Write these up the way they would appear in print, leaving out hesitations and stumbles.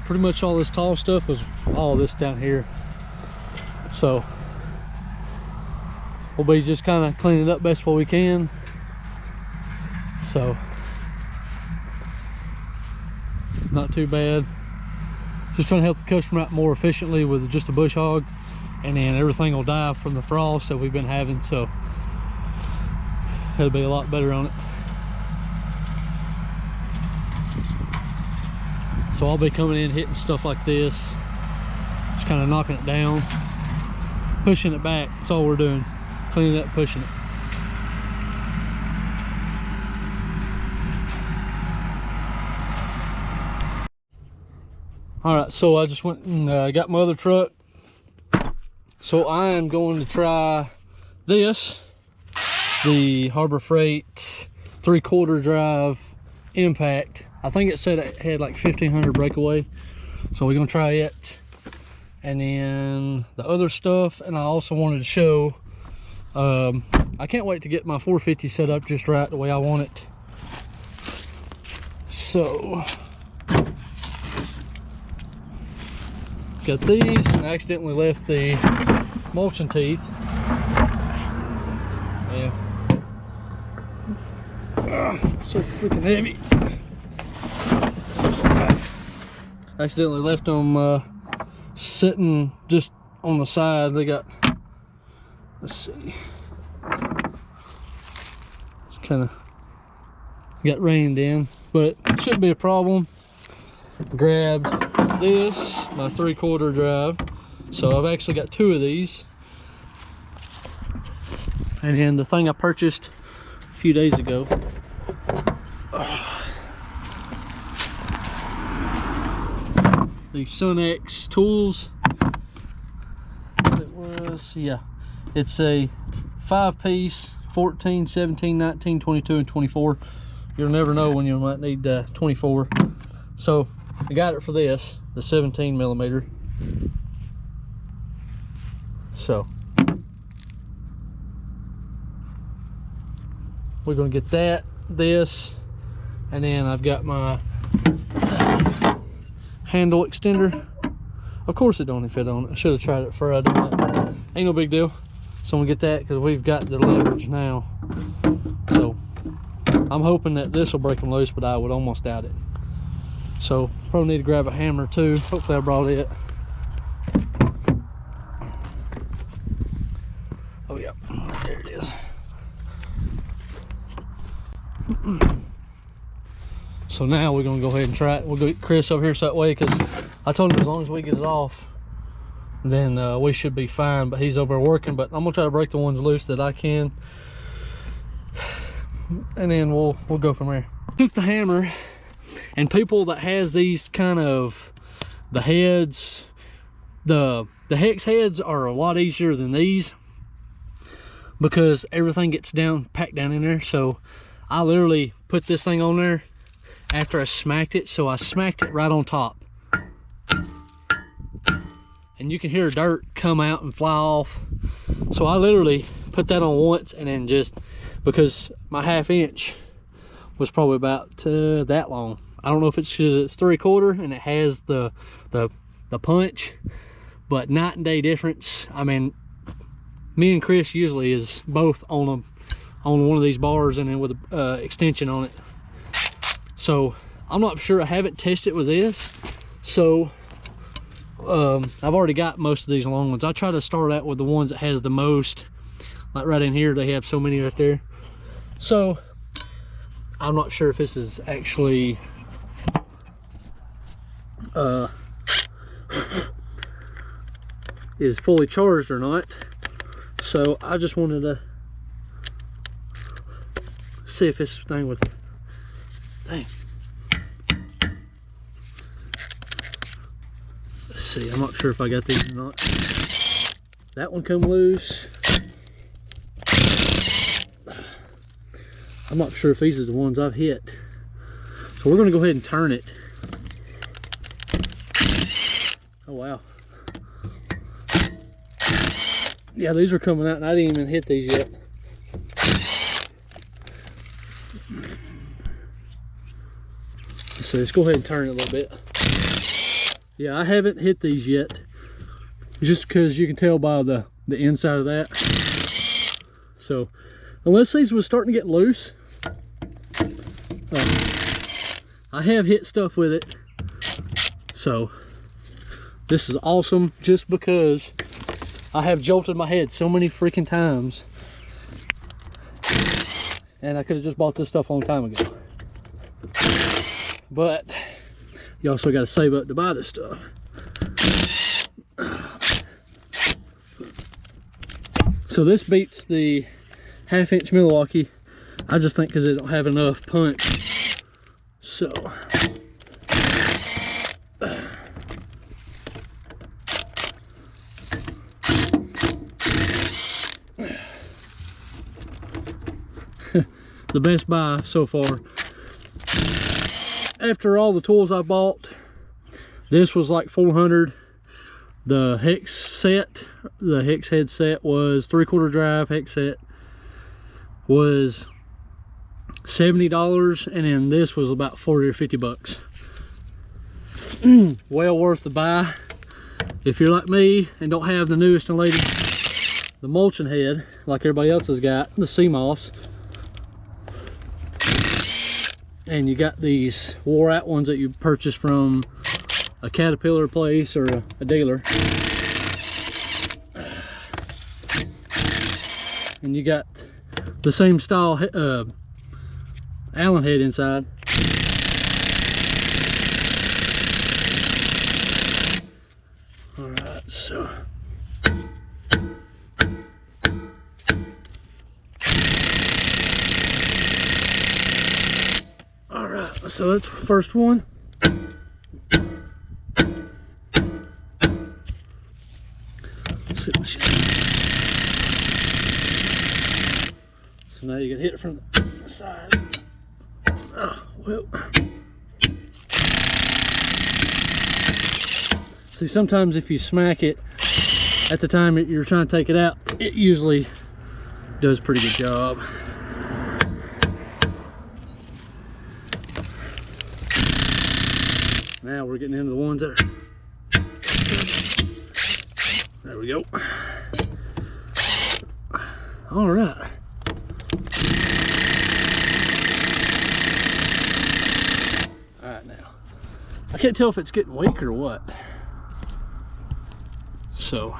pretty much all this tall stuff was all this down here. So we'll be just kind of cleaning it up best what we can. So not too bad. Just trying to help the customer out more efficiently with just a bush hog, and then everything will die from the frost that we've been having, so it'll be a lot better on it. So I'll be coming in hitting stuff like this, just kind of knocking it down, pushing it back. That's all we're doing, cleaning it up, pushing it. All right, so I just went and got my other truck. So I am going to try this, the Harbor Freight 3/4 drive impact. I think it said it had like 1500 breakaway. So we're gonna try it. And then the other stuff, and I also wanted to show, I can't wait to get my 450 set up just right the way I want it. So got these, and I accidentally left the mulching teeth. Yeah. So freaking heavy. I accidentally left them sitting just on the side. They got, let's see, kind of got rained in, but it shouldn't be a problem. Grabbed this, my 3/4 drive, so I've actually got 2 of these, and then the thing I purchased a few days ago, the SunX tools. It was, yeah, it's a 5-piece, 14, 17, 19, 22, and 24. You'll never know when you might need 24. So I got it for this, the 17 millimeter. So we're gonna get that, this, and then I've got my handle extender. Of course it don't even fit on it. I should have tried it before I done that. Ain't no big deal. So I'm gonna get that because we've got the leverage now. So I'm hoping that this will break them loose, but I would almost doubt it. So probably need to grab a hammer too. Hopefully I brought it. Oh yeah, right there it is. So now we're gonna go ahead and try it. We'll go get Chris over here so that way, because I told him as long as we get it off, then we should be fine. But he's over working. But I'm gonna try to break the ones loose that I can, and then we'll go from there. Took the hammer. And people that has these kind of, the heads, the hex heads are a lot easier than these, because everything gets packed down in there. So I literally put this thing on there after I smacked it. So I smacked it right on top, and you can hear dirt come out and fly off. So I literally put that on once, and then just, because my 1/2 inch was probably about that long. I don't know if it's because it's 3/4 and it has the punch, but night and day difference. I mean, me and Chris usually is both on one of these bars, and then with a extension on it. So I'm not sure. I haven't tested with this, so I've already got most of these long ones. I try to start out with the ones that has the most, like right in here. They have so many right there. So I'm not sure if this is actually is fully charged or not. So I just wanted to see if this thing would, dang. Let's see, I'm not sure if I got these or not. That one come loose. I'm not sure if these are the ones I've hit. So we're gonna go ahead and turn it. Oh wow. Yeah, these are coming out and I didn't even hit these yet. So let's go ahead and turn it a little bit. Yeah, I haven't hit these yet, just because you can tell by the inside of that. So unless these was starting to get loose, I have hit stuff with it. So this is awesome, just because I have jolted my head so many freaking times, and I could have just bought this stuff a long time ago. But you also got to save up to buy this stuff. So this beats the 1/2 inch Milwaukee. I just think because it don't have enough punch. So the best buy so far. After all the tools I bought, this was like $400. The hex set, the hex head set was 3/4 drive hex set was $70, and then this was about 40 or 50 bucks. Well worth the buy if you're like me and don't have the newest and latest, the mulching head like everybody else has got, the CMOS. And you got these wore out ones that you purchase from a Caterpillar place or a dealer. And you got the same style Allen head inside. All right, so all right, so that's the first one. Let's see what she does. So now you can hit it from the side. Oh, well. See, sometimes if you smack it at the time that you're trying to take it out, it usually does a pretty good job. Now we're getting into the ones that are, there we go. All right. All right, now I can't tell if it's getting weak or what. So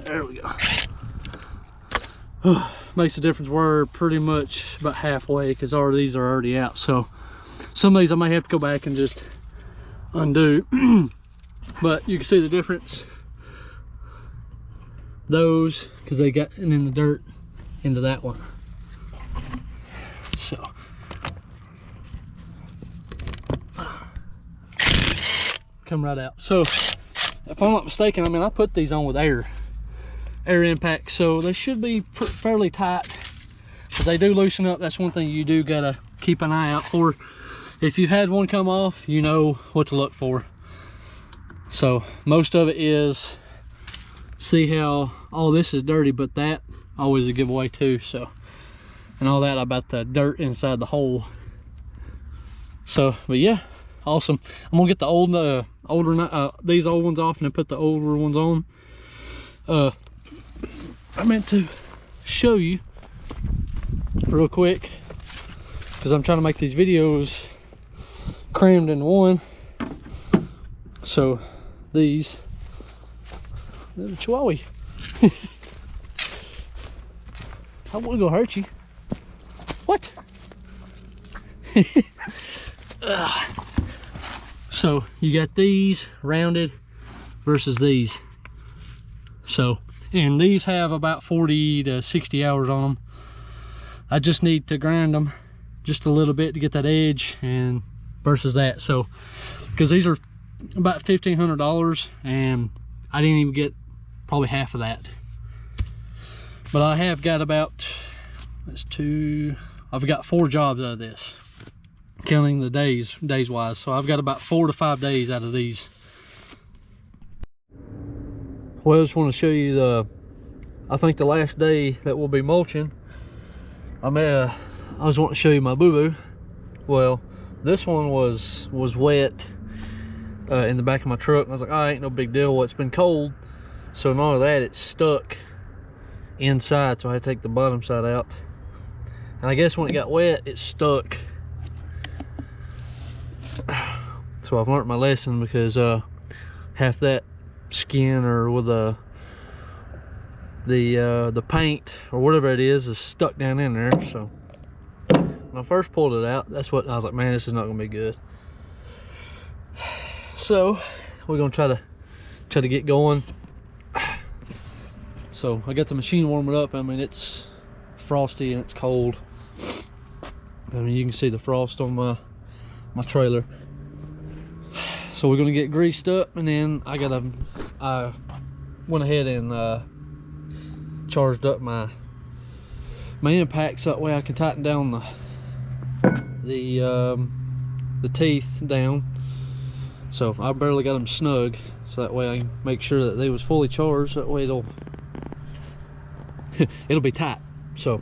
there we go. Makes a difference. We're pretty much about halfway because all of these are already out. So some of these I may have to go back and just undo. But you can see the difference. Those, because they got in the dirt into that one. So come right out. So if I'm not mistaken, I mean, I put these on with air impact, so they should be fairly tight, but they do loosen up. That's one thing you do gotta keep an eye out for. If you had one come off, you know what to look for. So most of it is, see how all this is dirty, but that always a giveaway too. So, and all that about the dirt inside the hole. So, but yeah, awesome. I'm gonna get the old these old ones off and then put the older ones on. I meant to show you real quick because I'm trying to make these videos crammed in one. So these, little Chihuahua. I wouldn't go hurt you. What? So you got these rounded versus these. So, and these have about 40 to 60 hours on them. I just need to grind them just a little bit to get that edge and versus that. So, because these are about $1,500 and I didn't even get probably half of that. But I have got about, I've got 4 jobs out of this, counting the days wise. So I've got about 4 to 5 days out of these. Well, I just want to show you I think the last day that we'll be mulching. I was wanting to show you my boo-boo. Well, this one was wet in the back of my truck. And I was like, oh, ain't no big deal. Well, it's been cold, so not only that, it's stuck inside, so I had to take the bottom side out. And I guess when it got wet, it stuck. So I've learned my lesson, because half that skin, or with the paint or whatever it is stuck down in there. So when I first pulled it out, that's what I was like, man, this is not gonna be good. So we're gonna try to get going. So I got the machine warming up. I mean, it's frosty and it's cold. I mean, you can see the frost on my trailer. So we're gonna get greased up, and then I went ahead and charged up my impact, so that way I can tighten down the teeth down. So I barely got them snug, so that way I can make sure that they was fully charged. That way it'll be tight. So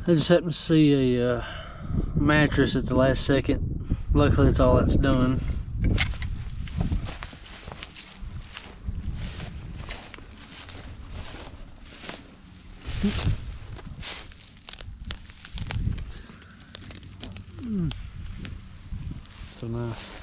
I just happened to see a mattress at the last second. Luckily, that's all that's done. So nice.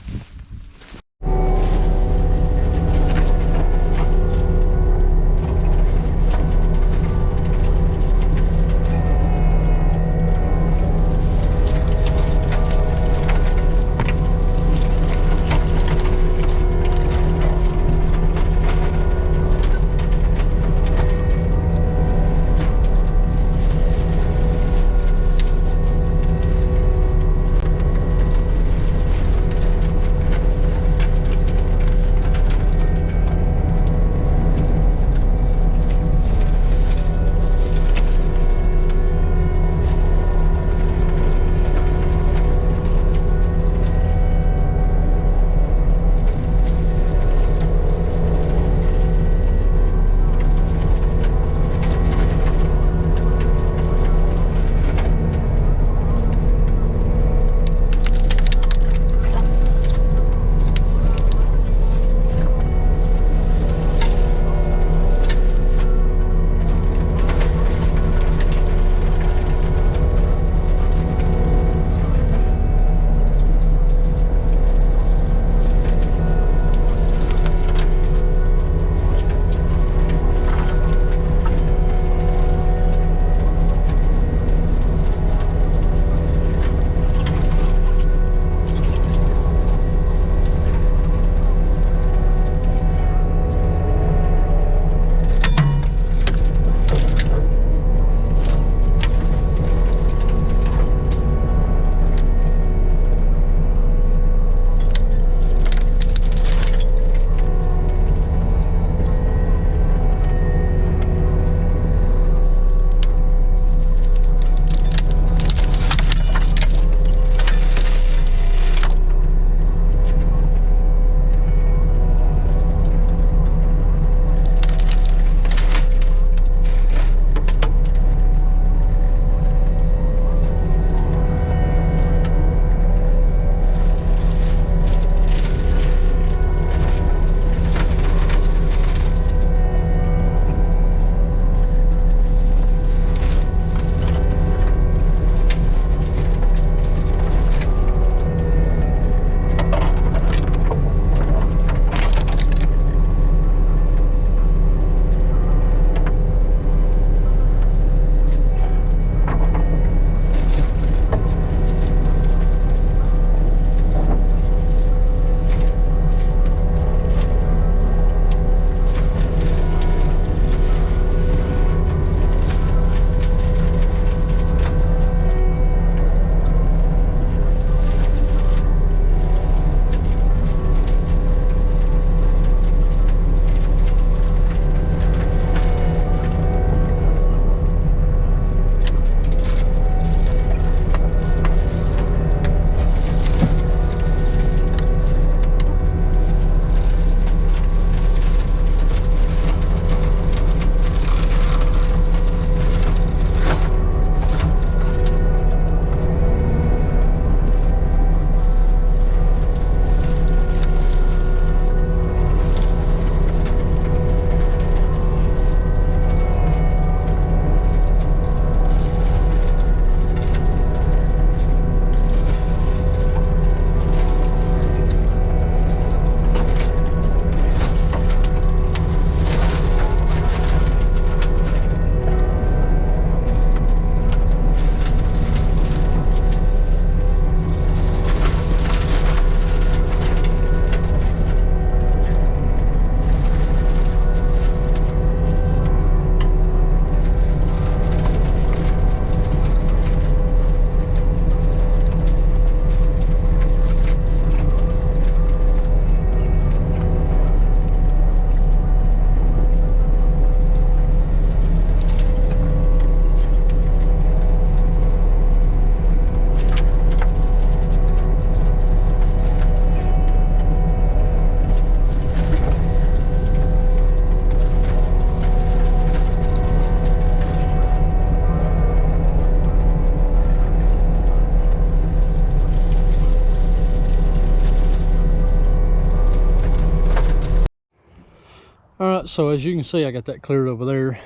Alright, so as you can see, I got that cleared over there,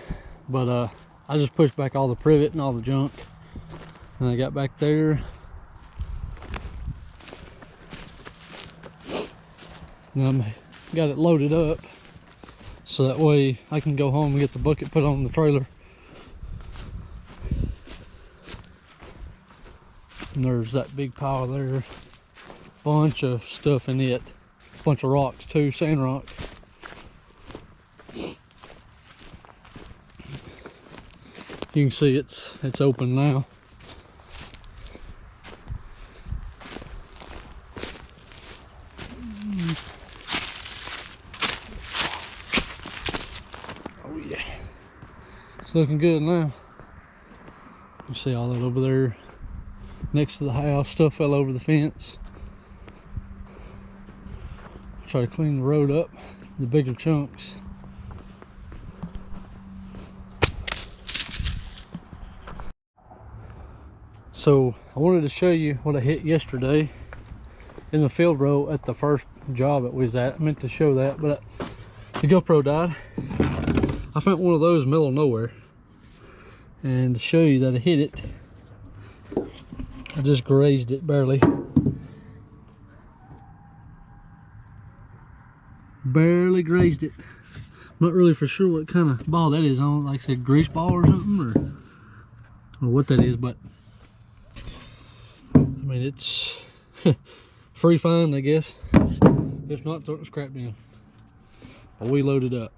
but I just pushed back all the privet and all the junk, and I got back there. And I got it loaded up so that way I can go home and get the bucket put on the trailer. And there's that big pile there, bunch of stuff in it, bunch of rocks too, sand rock. You can see it's open now. Oh yeah, it's looking good now. You see all that over there next to the house. Stuff fell over the fence. Try to clean the road up, the bigger chunks. So I wanted to show you what I hit yesterday in the field row at the first job that we was at. I meant to show that, but the GoPro died. I found one of those in the middle of nowhere, and to show you that I hit it, I just grazed it barely. Barely grazed it. I'm not really for sure what kind of ball that is on, like I said, grease ball or something, or what that is, but I mean, it's free fun, I guess. If not, throw it in the scrap bin. But we loaded up.